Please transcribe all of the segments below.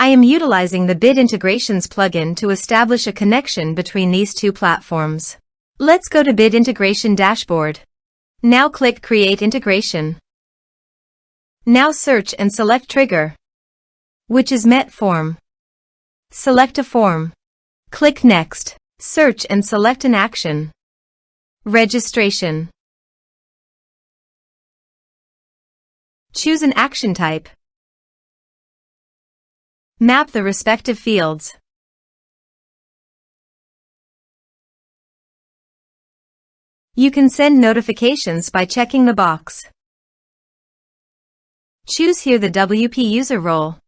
I am utilizing the Bit Integrations plugin to establish a connection between these two platforms. Let's go to Bit Integration Dashboard. Now click Create Integration. Now search and select Trigger, which is MetForm. Select a form. Click Next. Search and select an action. Registration. Choose an action type. Map the respective fields. You can send notifications by checking the box. Choose here the WP user role.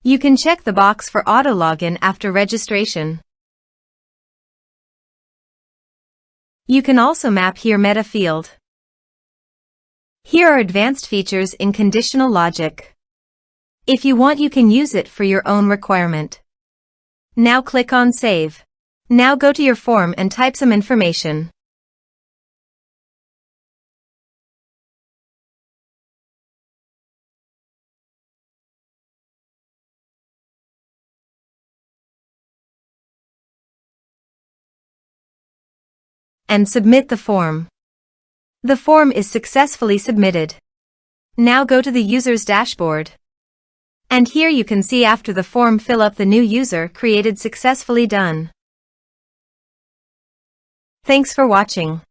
You can check the box for auto login after registration. You can also map here meta field. Here are advanced features in conditional logic. If you want, you can use it for your own requirement. Now click on Save. Now go to your form and type some information. And submit the form. The form is successfully submitted. Now go to the user's dashboard. And here you can see after the form fill up the new user created successfully done. Thanks for watching.